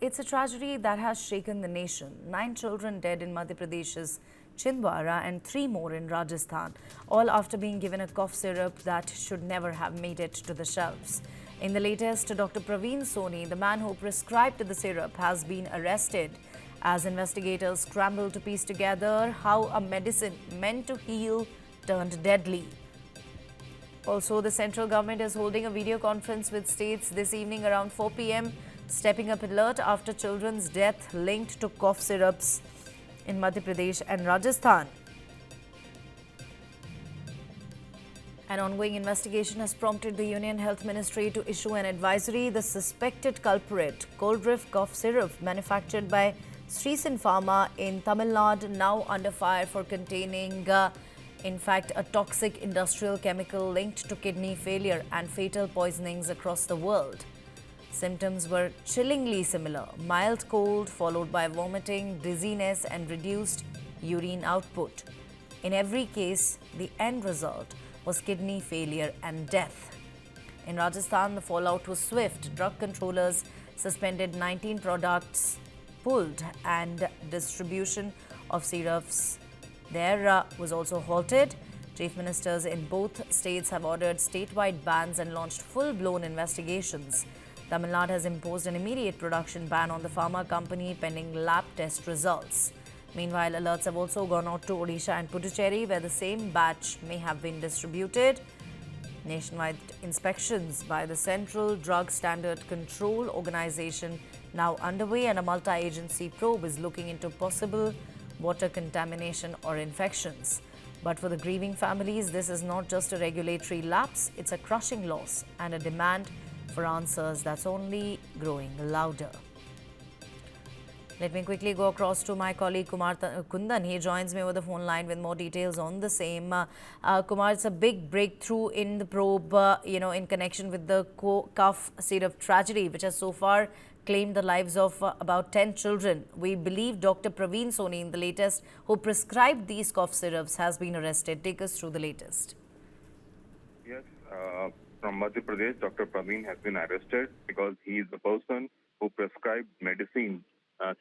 It's a tragedy that has shaken the nation. 9 children dead in Madhya Pradesh's Chhindwara and 3 more in Rajasthan, all after being given a cough syrup that should never have made it to the shelves. In the latest, Dr. Praveen Soni, the man who prescribed the syrup, has been arrested as investigators scramble to piece together how a medicine meant to heal turned deadly. Also, the central government is holding a video conference with states this evening around 4 p.m, stepping up alert after children's death linked to cough syrups in Madhya Pradesh and Rajasthan. An ongoing investigation has prompted the Union Health Ministry to issue an advisory. The suspected culprit, Coldrif cough syrup manufactured by Sresan Pharma in Tamil Nadu, now under fire for containing in fact, a toxic industrial chemical linked to kidney failure and fatal poisonings across the world. Symptoms were chillingly similar: mild cold followed by vomiting, dizziness and reduced urine output. In every case, the end result was kidney failure and death. In Rajasthan, the fallout was swift. Drug controllers suspended 19 products, pulled, and distribution of syrups there was also halted. Chief ministers in both states have ordered statewide bans and launched full-blown investigations. Tamil Nadu has imposed an immediate production ban on the pharma company pending lab test results. Meanwhile, alerts have also gone out to Odisha and Puducherry, where the same batch may have been distributed. Nationwide inspections by the Central Drug Standard Control Organization now underway, and a multi-agency probe is looking into possible water contamination or infections. But for the grieving families, this is not just a regulatory lapse, it's a crushing loss and a demand for answers that's only growing louder. Let me quickly go across to my colleague Kumar Kundan. He joins me over the phone line with more details on the same. Kumar, it's a big breakthrough in the probe, in connection with the cough syrup tragedy, which has so far claimed the lives of about 10 children. We believe Dr. Praveen Soni, in the latest, who prescribed these cough syrups, has been arrested. Take us through the latest. Yes, from Madhya Pradesh, Dr. Praveen has been arrested because he is the person who prescribed medicine,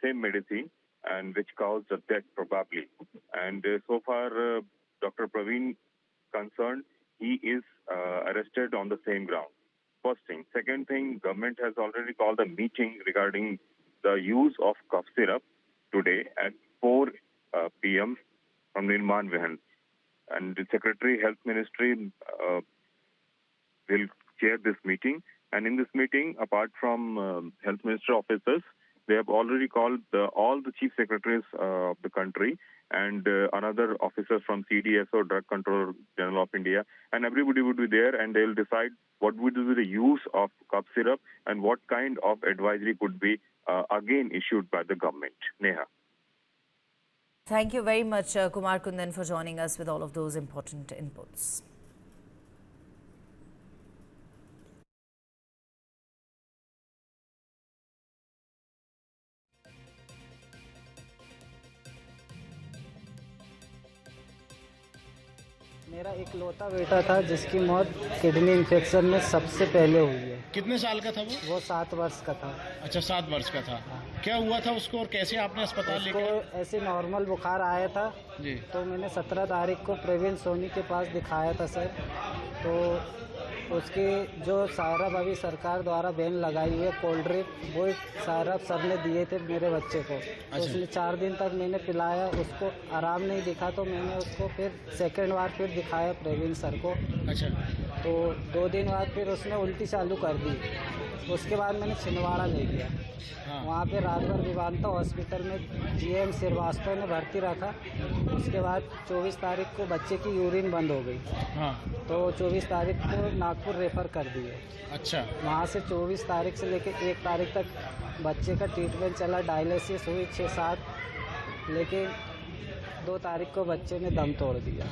same medicine, and which caused the death probably. And so far, Dr. Praveen concerned, he is arrested on the same ground. First thing. Second thing, government has already called a meeting regarding the use of cough syrup today at 4 p.m. from Nirman Vihan. And the Secretary Health Ministry will chair this meeting. And in this meeting, apart from Health Minister officers, they have already called all the chief secretaries of the country and another officers from CDSCO, Drug Control General of India, and everybody would be there, and they will decide what would be the use of cough syrup and what kind of advisory could be again issued by the government. Neha. Thank you very much, Kumar Kundan, for joining us with all of those important inputs. मेरा इकलौता बेटा था जिसकी मौत kidney infection में सबसे पहले हुई है। कितने साल का था वो? 7 वर्ष का था। अच्छा, 7 वर्ष का था। क्या हुआ था उसको और कैसे आपने अस्पताल लेके? ऐसे नॉर्मल बुखार आया था जी। तो मैंने 17 तारीख को प्रवीण सोनी के पास दिखाया था सर। तो उसकी जो सायरप अभी सरकार द्वारा बैन लगाई हुई है कोल्ड्रिफ, वो सायरप सर ने दिए थे मेरे बच्चे को। तो उसने 4 दिन तक मैंने पिलाया, उसको आराम नहीं दिखा, तो मैंने उसको फिर सेकंड बार फिर दिखाया प्रवीण सर को। अच्छा। तो 2 दिन बाद फिर उसने उल्टी चालू कर दी। उसके बाद मैंने छिंदवाड़ा ले गया। हाँ। वहाँ पे रात भर विवांता हॉस्पिटल में GM श्रीवास्तव ने भर्ती रखा। उसके बाद 24 तारीख को बच्चे की यूरिन बंद हो गई। हाँ। तो 24 तारीख को नागपुर रेफर कर दिए। अच्छा। वहाँ से 24 तारीख से लेकर 1 तारीख तक बच्चे का ट्रीटमेंट चला, डायलिसिस हुई 6-7, लेकिन 2 तारीख को बच्चे ने दम तोड़ दिया।